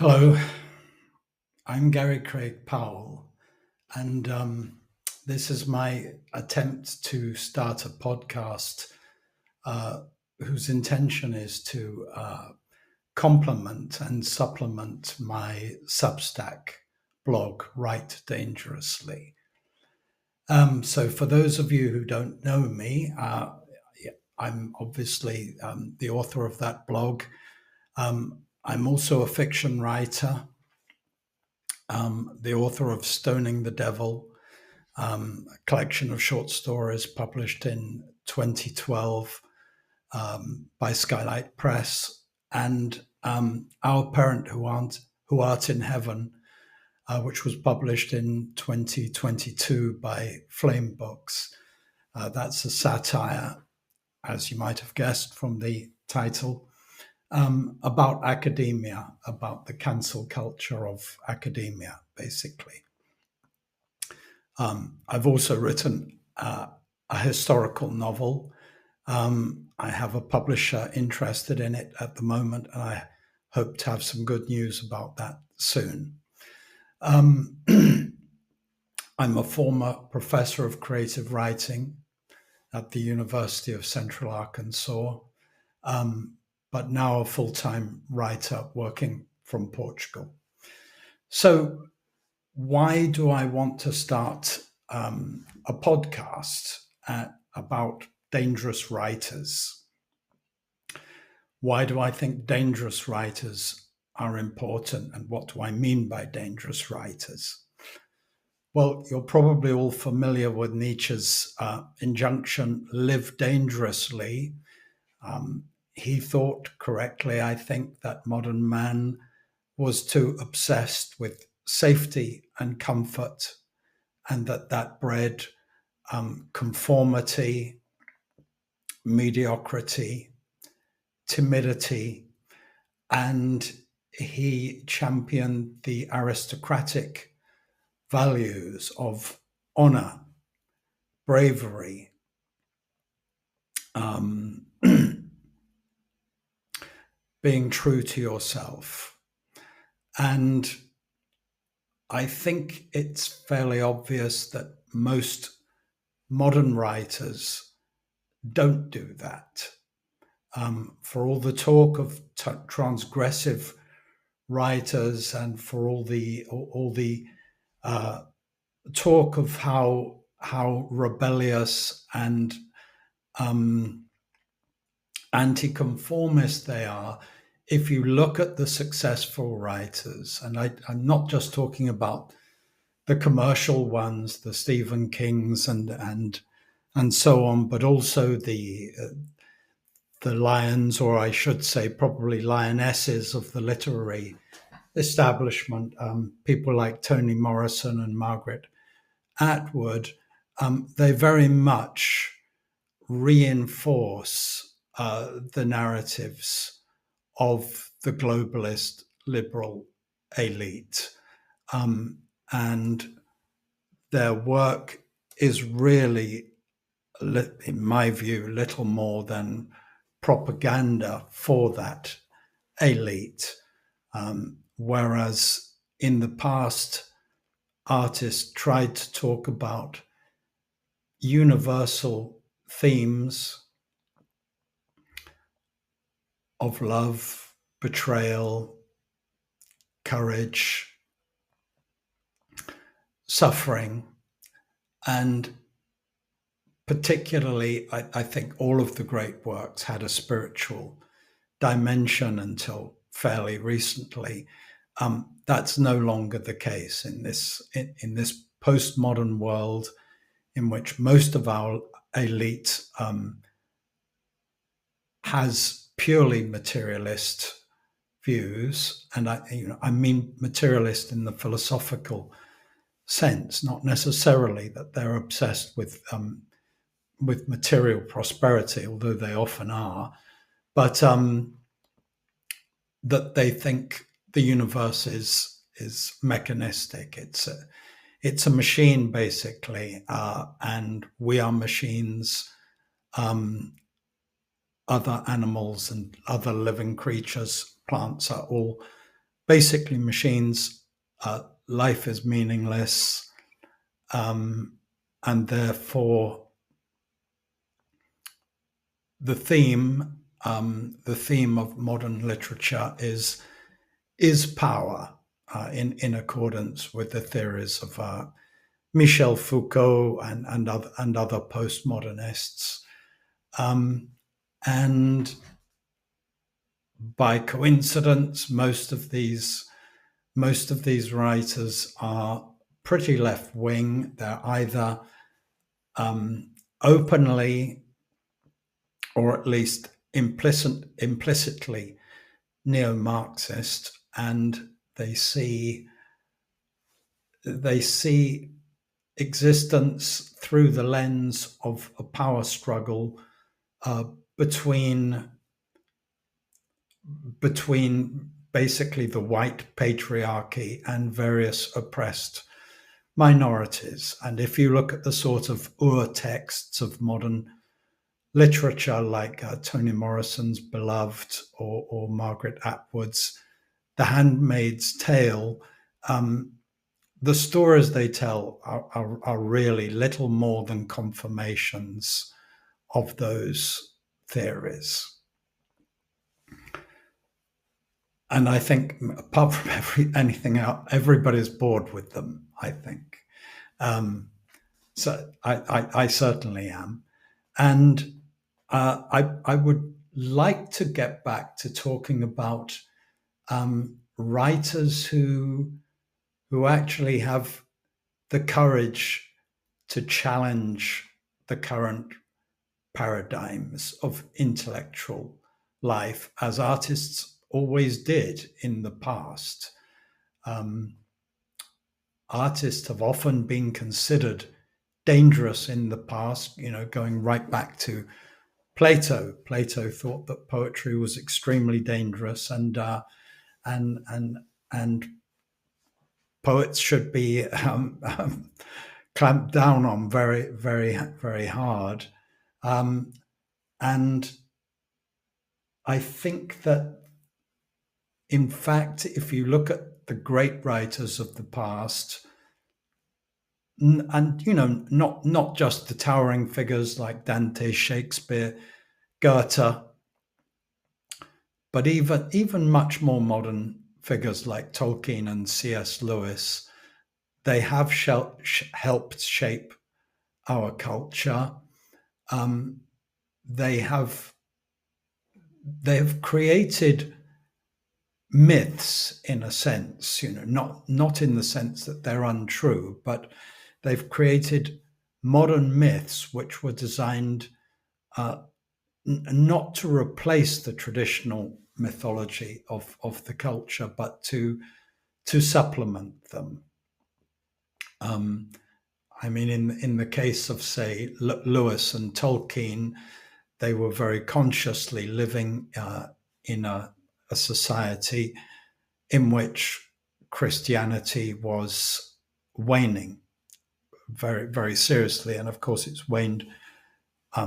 Hello, I'm Gary Craig Powell, and this is my attempt to start a podcast uh, whose intention is to complement and supplement my Substack blog, Write Dangerously. So, for those of you who don't know me, I'm obviously the author of that blog. I'm also a fiction writer. The author of Stoning the Devil, a collection of short stories published in 2012 by Skylight Press, and Our Parent Who Art in Heaven, which was published in 2022 by Flame Books. That's a satire, as you might have guessed from the title, about academia, about the cancel culture of academia, basically. I've also written a historical novel. I have a publisher interested in it at the moment, and I hope to have some good news about that soon. I'm a former professor of creative writing at the University of Central Arkansas, but now a full-time writer working from Portugal. So why do I want to start a podcast about dangerous writers? Why do I think dangerous writers are important, and what do I mean by dangerous writers? Well, you're probably all familiar with Nietzsche's injunction, live dangerously. He thought correctly, I think, that modern man was too obsessed with safety and comfort, and that bred conformity, mediocrity, timidity, and he championed the aristocratic values of honor, bravery, being true to yourself. And I think it's fairly obvious that most modern writers don't do that. For all the talk of transgressive writers, and for all the talk of how rebellious and anti-conformist they are, if you look at the successful writers, and I'm not just talking about the commercial ones, the Stephen Kings and so on, but also the lions, or I should say probably lionesses of the literary establishment, people like Toni Morrison and Margaret Atwood, they very much reinforce the narratives of the globalist liberal elite. And their work is really, in my view, little more than propaganda for that elite. Whereas in the past, artists tried to talk about universal themes of love, betrayal, courage, suffering, and particularly, I think all of the great works had a spiritual dimension until fairly recently. That's no longer the case in this postmodern world, in which most of our elite has purely materialist views, and I mean materialist in the philosophical sense, not necessarily that they're obsessed with material prosperity, although they often are, but that they think the universe is mechanistic. It's a machine, basically, and we are machines. Other animals and other living creatures, plants, are all basically machines, life is meaningless, and therefore the theme of modern literature is power, in accordance with the theories of Michel Foucault and other postmodernists. And by coincidence, most of these writers are pretty left wing. They're either openly or at least implicitly neo-Marxist, and they see existence through the lens of a power struggle between basically the white patriarchy and various oppressed minorities. And if you look at the sort of ur-texts of modern literature, like Toni Morrison's Beloved or Margaret Atwood's The Handmaid's Tale, the stories they tell are really little more than confirmations of those theories. And I think, apart from anything else, everybody's bored with them, I think. So I certainly am. And I would like to get back to talking about writers who actually have the courage to challenge the current paradigms of intellectual life, as artists always did in the past. Artists have often been considered dangerous in the past, going right back to Plato. Plato thought that poetry was extremely dangerous, and poets should be clamped down on very, very, very hard. And I think that, in fact, if you look at the great writers of the past, and not just the towering figures like Dante, Shakespeare, Goethe, but even much more modern figures like Tolkien and C.S. Lewis, they have helped shape our culture. They have created myths, in a sense, not in the sense that they're untrue, but they've created modern myths which were designed not to replace the traditional mythology of the culture, but to supplement them. I mean, in the case of, say, Lewis and Tolkien, they were very consciously living in a society in which Christianity was waning very, very seriously. And of course, it's waned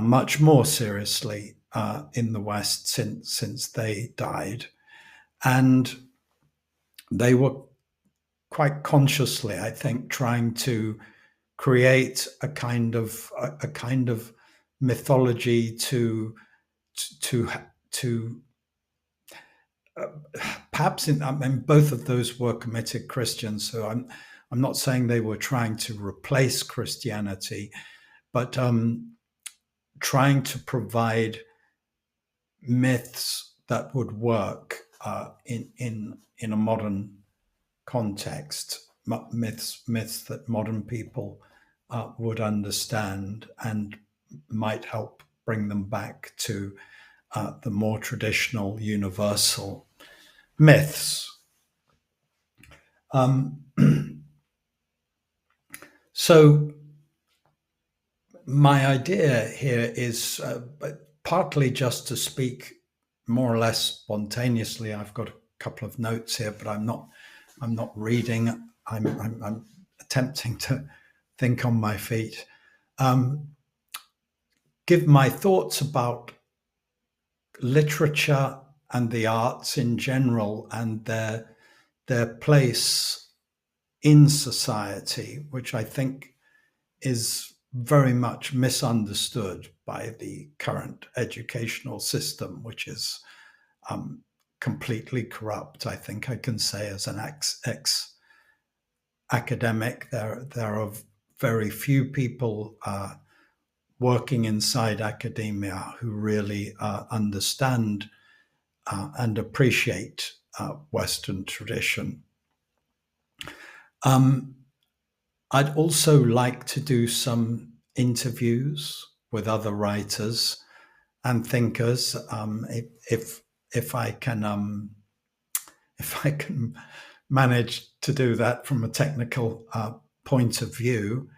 much more seriously in the West since they died. And they were quite consciously, I think, trying to create a kind of mythology to perhaps both of those were committed Christians, so I'm not saying they were trying to replace Christianity, but trying to provide myths that would work in a modern context, myths that modern people would understand and might help bring them back to the more traditional universal myths. So my idea here is partly just to speak more or less spontaneously. I've got a couple of notes here, but I'm not reading. I'm attempting to think on my feet. Give my thoughts about literature and the arts in general, and their their place in society, which I think is very much misunderstood by the current educational system, which is completely corrupt. I think I can say, as an ex academic, there are very few people working inside academia who really understand and appreciate Western tradition. I'd also like to do some interviews with other writers and thinkers, if I can if I can manage to do that from a technical point of view.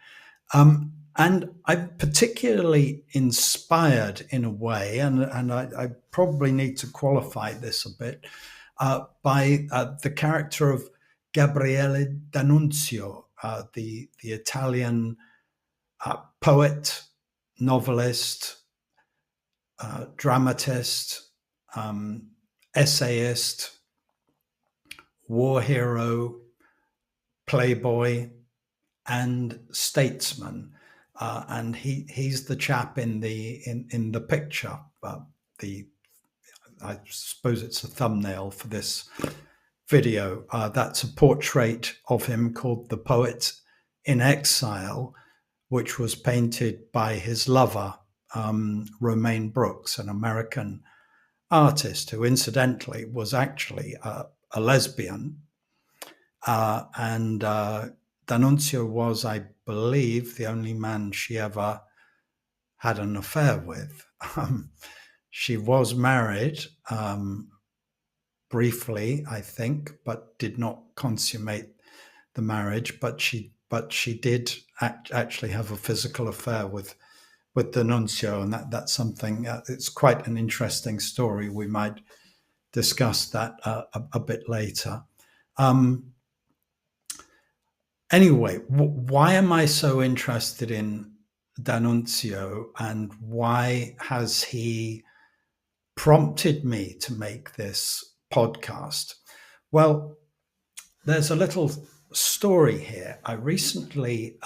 And I'm particularly inspired in a way, and I probably need to qualify this a bit, by the character of Gabriele D'Annunzio, the Italian poet, novelist, dramatist, essayist, war hero, playboy, and statesman. And he's the chap in the picture. I suppose it's a thumbnail for this video. That's a portrait of him called "The Poet in Exile," which was painted by his lover, Romaine Brooks, an American artist who incidentally was actually a lesbian. And D'Annunzio was, I believe, the only man she ever had an affair with. She was married briefly, I think, but did not consummate the marriage. But she did actually have a physical affair with D'Annunzio, and that's something. It's quite an interesting story. We might discuss that a bit later. Anyway, why am I so interested in D'Annunzio, and why has he prompted me to make this podcast? Well, there's a little story here. I recently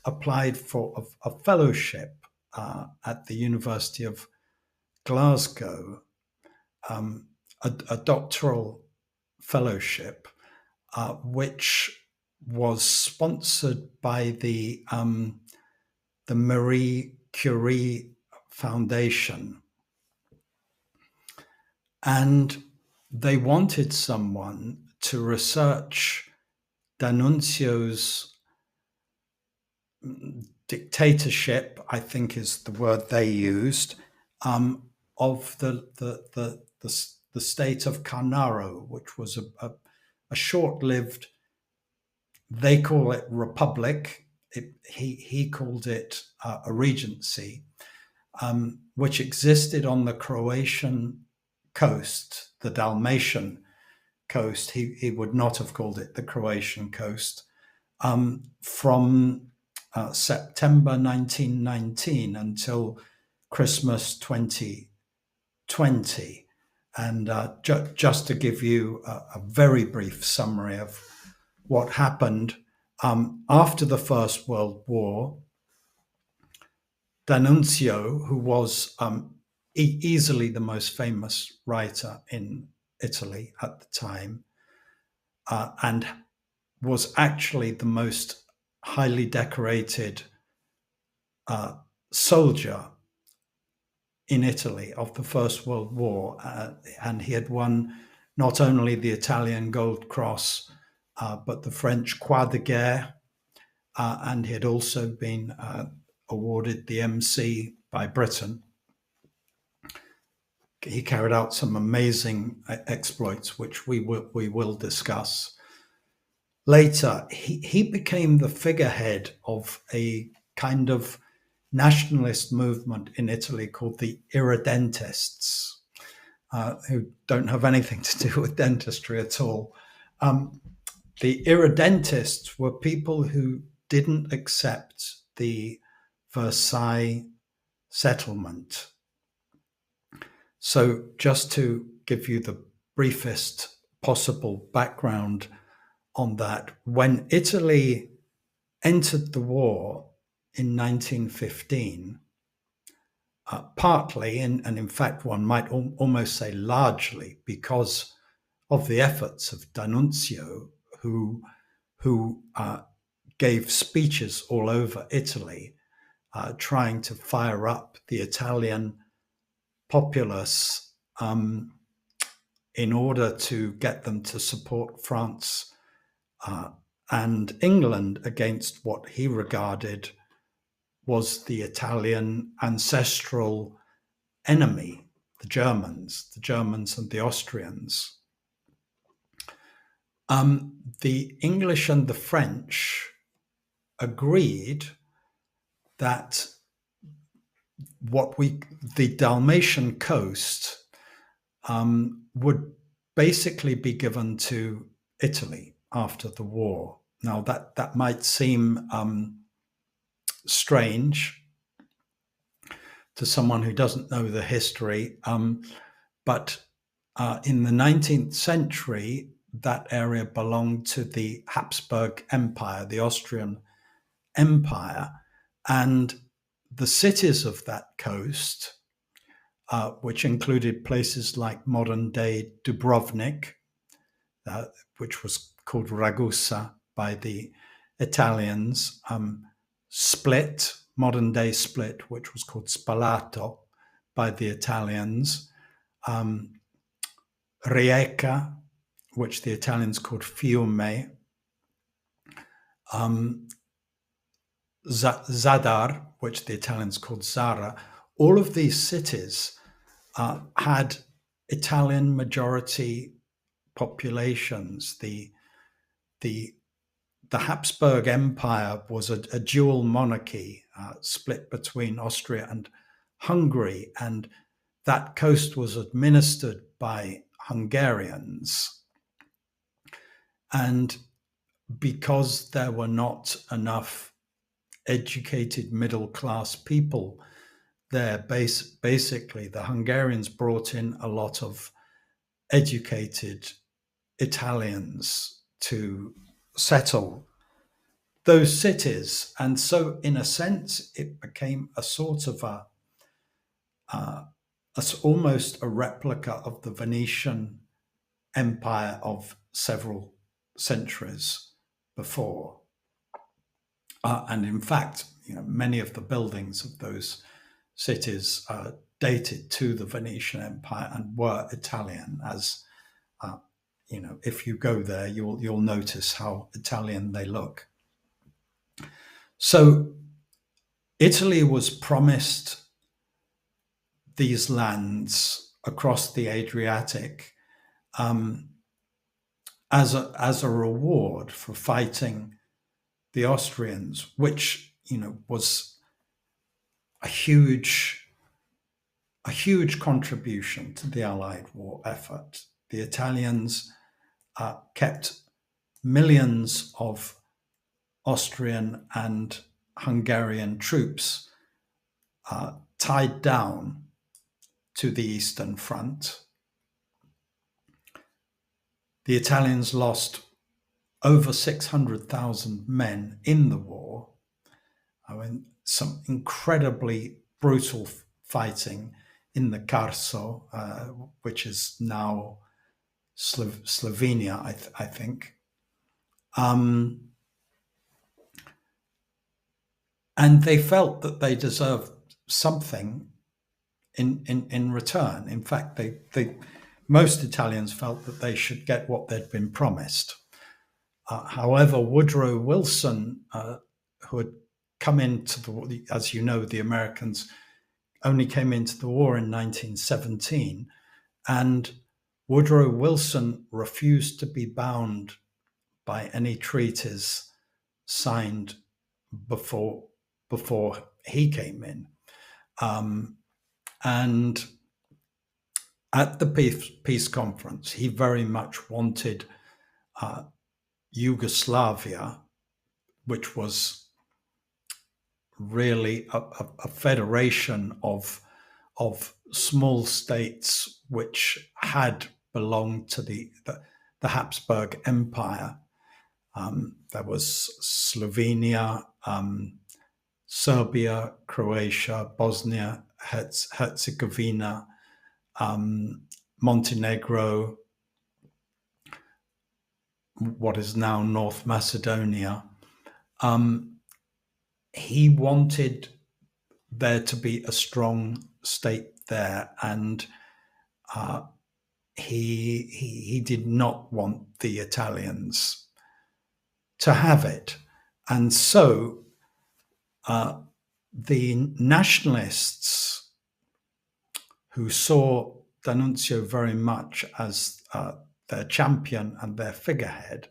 applied for a fellowship at the University of Glasgow, a doctoral fellowship, which was sponsored by the Marie Curie Foundation. And they wanted someone to research D'Annunzio's dictatorship, I think is the word they used, of the state of Carnaro, which was a short-lived, they call it republic. He called it a regency, which existed on the Croatian coast, the Dalmatian coast. He would not have called it the Croatian coast, from September 1919 until Christmas 2020. And just to give you a very brief summary of what happened, after the First World War, D'Annunzio, who was easily the most famous writer in Italy at the time, and was actually the most highly decorated soldier in Italy of the First World War, and he had won not only the Italian Gold Cross, but the French Croix de Guerre, and he had also been awarded the MC by Britain. He carried out some amazing exploits, which we will discuss later. He became the figurehead of a kind of nationalist movement in Italy called the Irredentists, who don't have anything to do with dentistry at all. The Irredentists were people who didn't accept the Versailles settlement. So just to give you the briefest possible background on that. When Italy entered the war in 1915, partly, and in fact, one might almost say largely, because of the efforts of D'Annunzio, who gave speeches all over Italy, trying to fire up the Italian populace in order to get them to support France and England against what he regarded was the Italian ancestral enemy, the Germans and the Austrians. The English and the French agreed that the Dalmatian coast would basically be given to Italy after the war. Now that might seem strange to someone who doesn't know the history, but in the 19th century, that area belonged to the Habsburg Empire, the Austrian Empire, and the cities of that coast, which included places like modern-day Dubrovnik, which was called Ragusa by the Italians, Split, modern-day Split, which was called Spalato by the Italians, Rijeka, which the Italians called Fiume, Zadar, which the Italians called Zara. All of these cities had Italian majority populations. The Habsburg Empire was a dual monarchy split between Austria and Hungary, and that coast was administered by Hungarians. And because there were not enough educated middle-class people there, basically the Hungarians brought in a lot of educated Italians to settle those cities. And so in a sense, it became a sort of almost a replica of the Venetian Empire of several centuries before. And in fact, many of the buildings of those cities dated to the Venetian Empire and were Italian. As if you go there, you'll notice how Italian they look. So Italy was promised these lands across the Adriatic as a reward for fighting the Austrians, which was a huge contribution to the Allied war effort. The Italians kept millions of Austrian and Hungarian troops tied down to the Eastern Front. The Italians lost over 600,000 men in the war. I mean, some incredibly brutal fighting in the Carso, which is now Slovenia, I think. And they felt that they deserved something in return. In fact, most Italians felt that they should get what they'd been promised. However, Woodrow Wilson, who had come into the war, as you know, the Americans only came into the war in 1917, and Woodrow Wilson refused to be bound by any treaties signed before he came in. And at the peace conference, he very much wanted Yugoslavia, which was really a federation of small states which had belonged to the Habsburg Empire. There was Slovenia, Serbia, Croatia, Bosnia, Herzegovina, Montenegro, what is now North Macedonia. He wanted there to be a strong state there, and he did not want the Italians to have it. And so the nationalists, who saw D'Annunzio very much as their champion and their figurehead,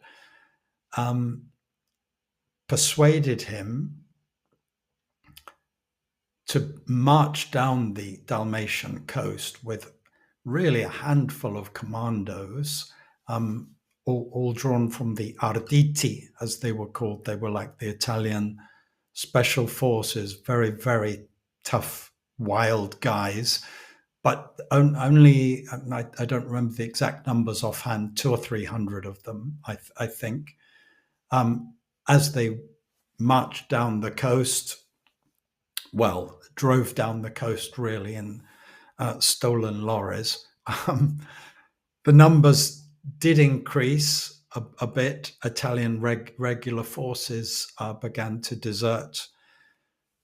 persuaded him to march down the Dalmatian coast with really a handful of commandos, all drawn from the Arditi, as they were called. They were like the Italian special forces, very, very tough, wild guys. But only, I don't remember the exact numbers offhand, 200 or 300 of them, I think. As they marched down the coast, well, drove down the coast really in stolen lorries. The numbers did increase a bit. Italian regular forces began to desert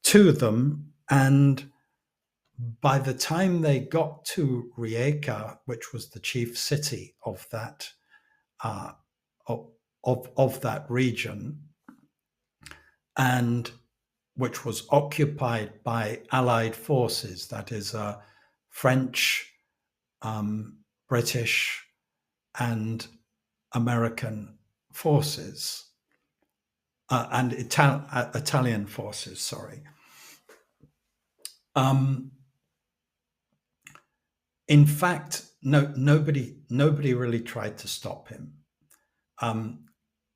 to them, and by the time they got to Rijeka, which was the chief city of that of that region, and which was occupied by Allied forces, that is, French, British, and American forces, and Italian forces, sorry. In fact, nobody really tried to stop him.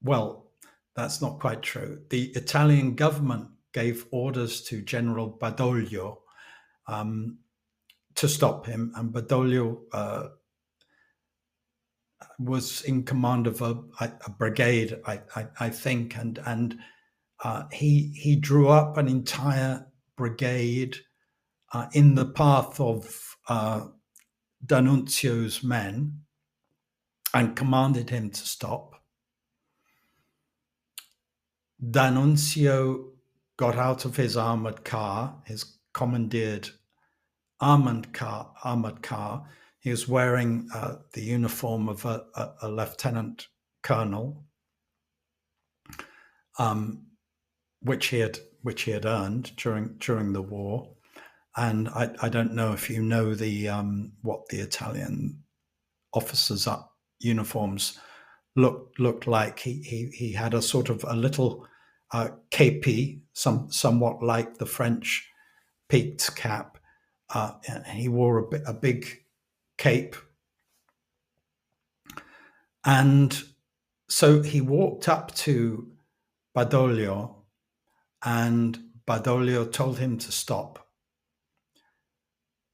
Well, that's not quite true. The Italian government gave orders to General Badoglio to stop him, and Badoglio was in command of a brigade, I think, and he drew up an entire brigade in the path of D'Annunzio's men and commanded him to stop. D'Annunzio got out of his armored car, his commandeered armored car. He was wearing the uniform of a lieutenant colonel, which he had earned during the war. And I don't know if you know the what the Italian officers' uniforms looked like. He had a sort of a little képi, somewhat like the French peaked cap. He wore a big cape, and so he walked up to Badoglio, and Badoglio told him to stop.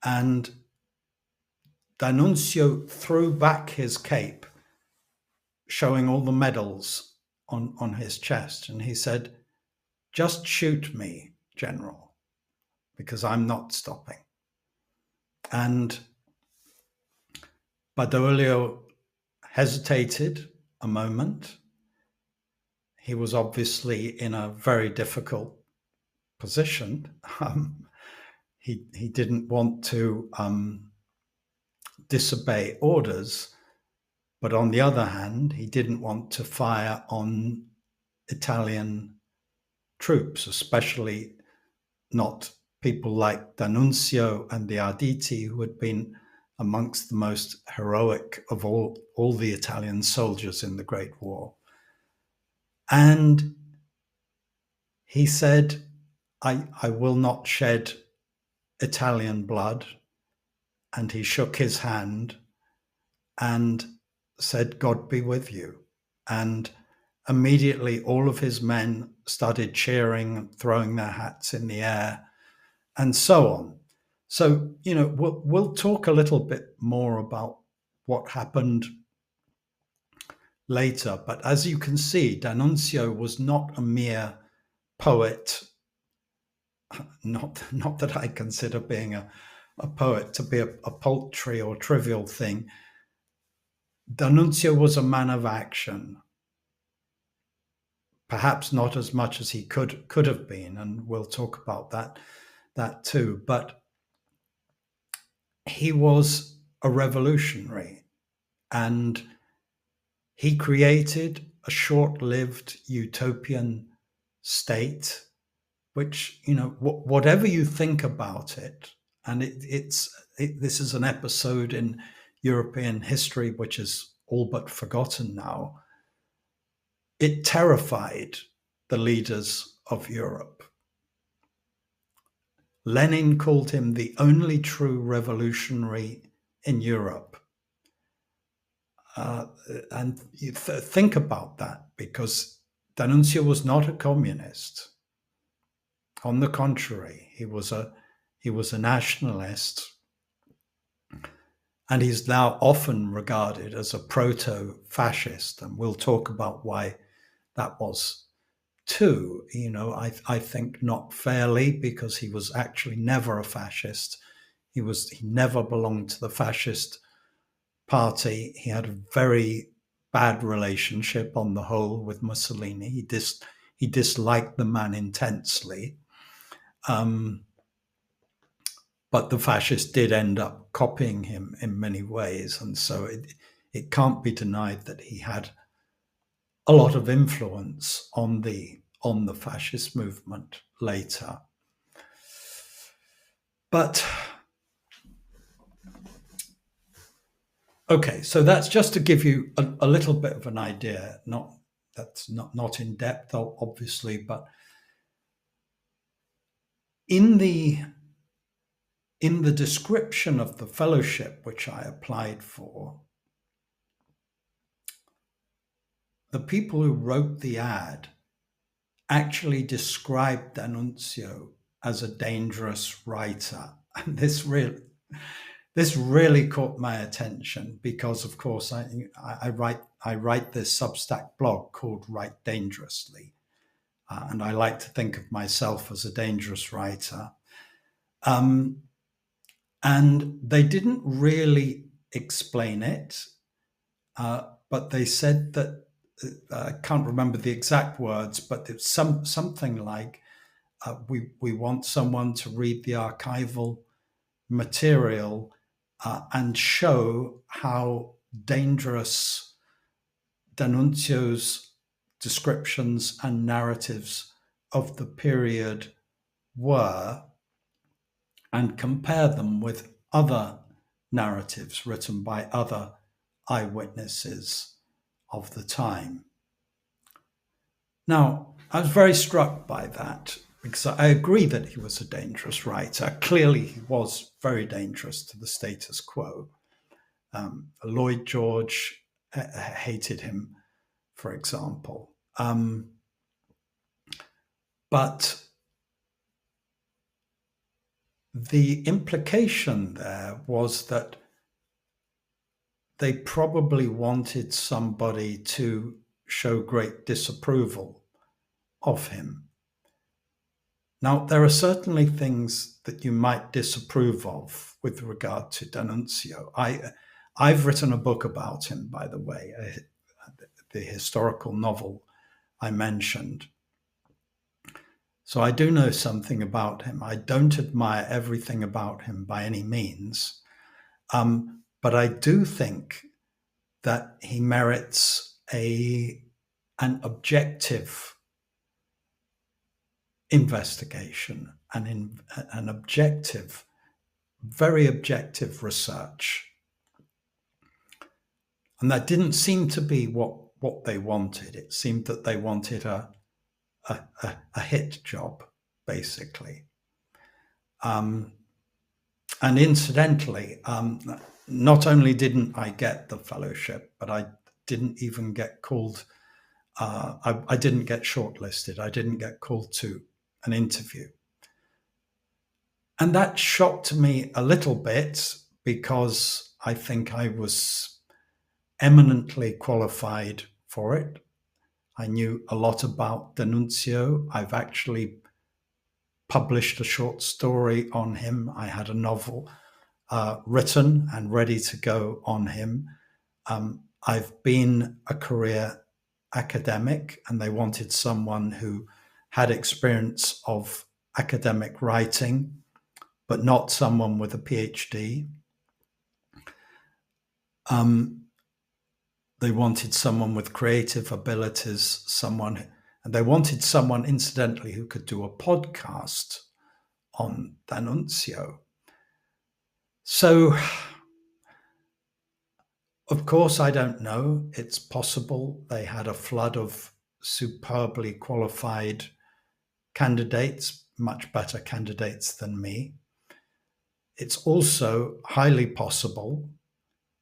And D'Annunzio threw back his cape, showing all the medals on his chest, and he said, "Just shoot me, General, because I'm not stopping." And Badoglio hesitated a moment. He was obviously in a very difficult position. He didn't want to disobey orders, but on the other hand, he didn't want to fire on Italian troops, especially not people like D'Annunzio and the Arditi, who had been amongst the most heroic of all the Italian soldiers in the Great War. And he said, I will not shed Italian blood. And he shook his hand and said, "God be with you." And immediately all of his men started cheering and throwing their hats in the air and so on. So, we'll talk a little bit more about what happened later. But as you can see, D'Annunzio was not a mere poet, not that I consider being a poet to be a paltry or trivial thing. D'Annunzio was a man of action, perhaps not as much as he could have been, and we'll talk about that too. But he was a revolutionary, and he created a short-lived utopian state, which, whatever you think about it, and this is an episode in European history which is all but forgotten now. It terrified the leaders of Europe. Lenin called him the only true revolutionary in Europe. And think about that, because D'Annunzio was not a communist. On the contrary, he was a nationalist, and he's now often regarded as a proto-fascist, and we'll talk about why that was too. I think not fairly, because he was actually never a fascist. He never belonged to the fascist party. He had a very bad relationship on the whole with Mussolini. He disliked the man intensely. But the fascists did end up copying him in many ways, and so it can't be denied that he had a lot of influence on the fascist movement later. But okay, so that's just to give you a little bit of an idea. That's not in depth, obviously, but in the description of the fellowship which I applied for, the people who wrote the ad actually described D'Annunzio as a dangerous writer. And this really caught my attention, because, of course, I write this Substack blog called Write Dangerously, and I like to think of myself as a dangerous writer. And they didn't really explain it, but they said that, I can't remember the exact words, but it's something like, we want someone to read the archival material and show how dangerous D'Annunzio's descriptions and narratives of the period were, and compare them with other narratives written by other eyewitnesses of the time. Now, I was very struck by that, because I agree that he was a dangerous writer. Clearly, he was very dangerous to the status quo. Lloyd George hated him, for example. But the implication there was that they probably wanted somebody to show great disapproval of him. Now, there are certainly things that you might disapprove of with regard to D'Annunzio. I've written a book about him, by the way, the historical novel I mentioned. So I do know something about him. I don't admire everything about him by any means, but I do think that he merits an objective investigation, an objective, very objective research. And that didn't seem to be what they wanted. It seemed that they wanted a hit job, basically. And incidentally, not only didn't I get the fellowship, but I didn't even get called. I didn't get shortlisted. I didn't get called to an interview. And that shocked me a little bit, because I think I was eminently qualified for it. I knew a lot about D'Annunzio. I've actually published a short story on him. I had a novel written and ready to go on him. I've been a career academic, and they wanted someone who had experience of academic writing, but not someone with a PhD. They wanted someone with creative abilities, and they wanted someone, incidentally, who could do a podcast on D'Annunzio. So, of course, I don't know. It's possible they had a flood of superbly qualified candidates, much better candidates than me. It's also highly possible,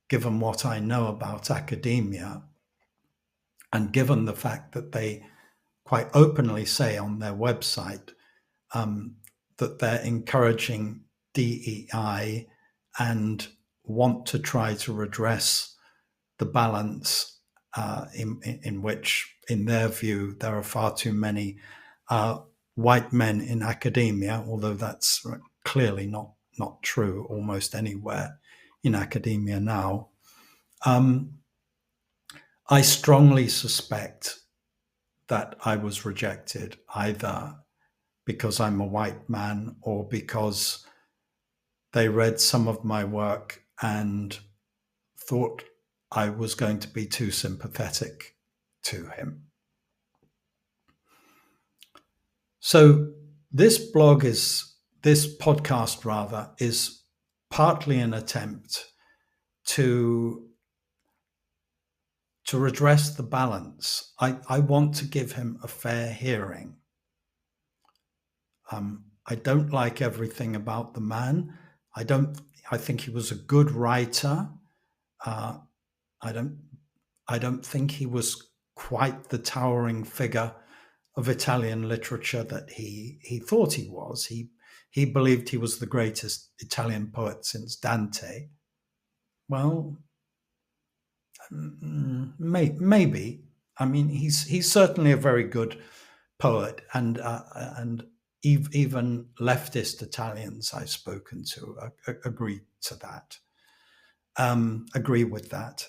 given what I know about academia, and given the fact that they quite openly say on their website that they're encouraging DEI and want to try to redress the balance in which, in their view, there are far too many white men in academia, although that's clearly not true almost anywhere in academia now. I strongly suspect that I was rejected either because I'm a white man or because they read some of my work and thought I was going to be too sympathetic to him. So this podcast rather, is partly an attempt to redress the balance. I want to give him a fair hearing. I don't like everything about the man. I think he was a good writer. I don't think he was quite the towering figure of Italian literature that he thought he was. He believed he was the greatest Italian poet since Dante. Well, maybe. I mean, he's certainly a very good poet, and even leftist Italians I've spoken to agree to that. Agree with that.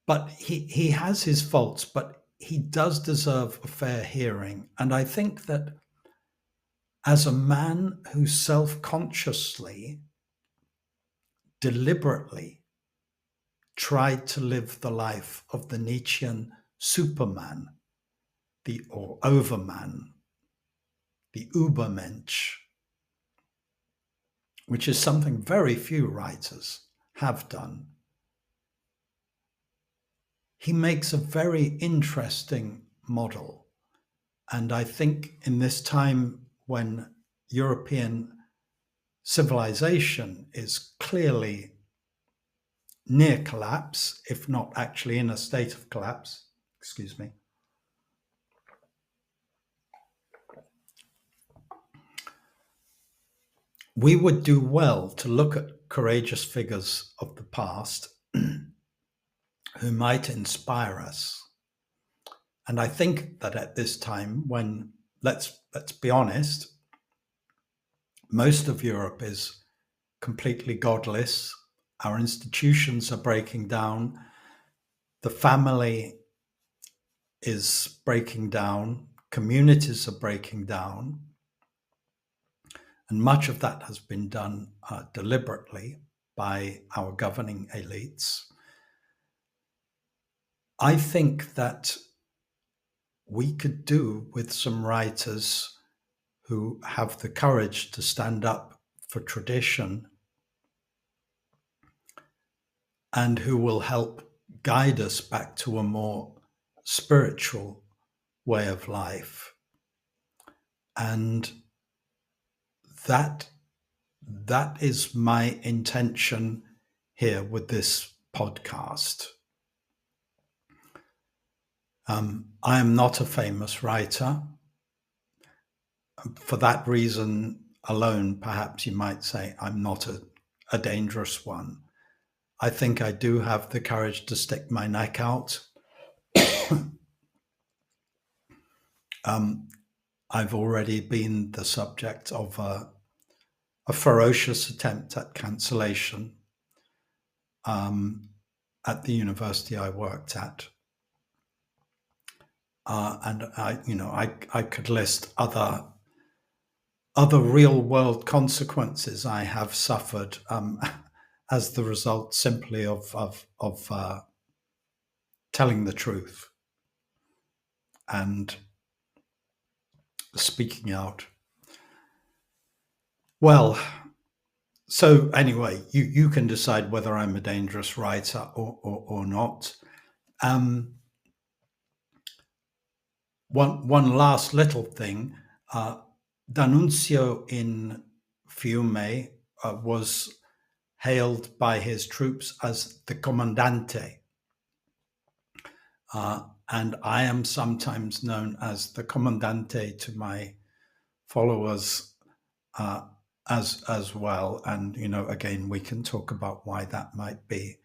But he has his faults, but he does deserve a fair hearing. And I think that as a man who self-consciously, deliberately tried to live the life of the Nietzschean Superman, or Overman, the Übermensch, which is something very few writers have done, he makes a very interesting model. And I think in this time when European civilization is clearly near collapse, if not actually in a state of collapse, we would do well to look at courageous figures of the past who might inspire us. And I think that at this time, when, let's be honest, most of Europe is completely godless, our institutions are breaking down, the family is breaking down, communities are breaking down, and much of that has been done deliberately by our governing elites. I think that we could do with some writers who have the courage to stand up for tradition and who will help guide us back to a more spiritual way of life. And that is my intention here with this podcast. I am not a famous writer. For that reason alone, perhaps you might say I'm not a dangerous one. I think I do have the courage to stick my neck out. I've already been the subject of a ferocious attempt at cancellation at the university I worked at. And I could list other real world consequences I have suffered as the result simply of telling the truth and speaking out. Well, so anyway, you can decide whether I'm a dangerous writer or not. One last little thing. D'Annunzio in Fiume was hailed by his troops as the Comandante. And I am sometimes known as the Comandante to my followers as well. And, again, we can talk about why that might be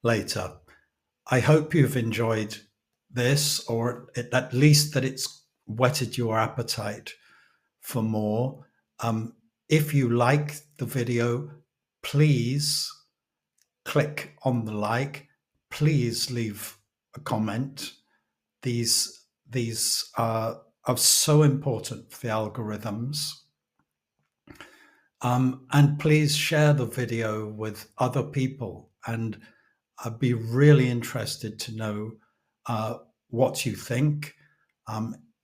later. I hope you've enjoyed this, or at least that it's whetted your appetite for more. If you like the video, please click on the like. Please leave a comment. These are so important for the algorithms. And please share the video with other people. And I'd be really interested to know what you think,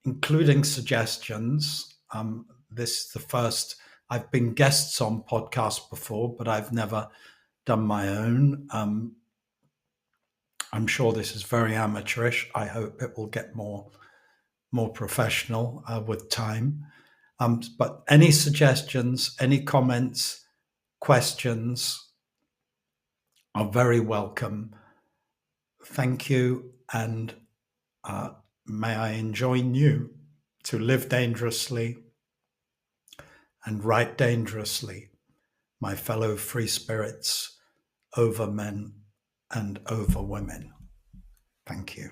including suggestions. This is the first. I've been guests on podcasts before, but I've never done my own. I'm sure this is very amateurish. I hope it will get more professional with time. But any suggestions, any comments, questions are very welcome. Thank you, and may I enjoin you to live dangerously and write dangerously, my fellow free spirits, over men and over women. Thank you.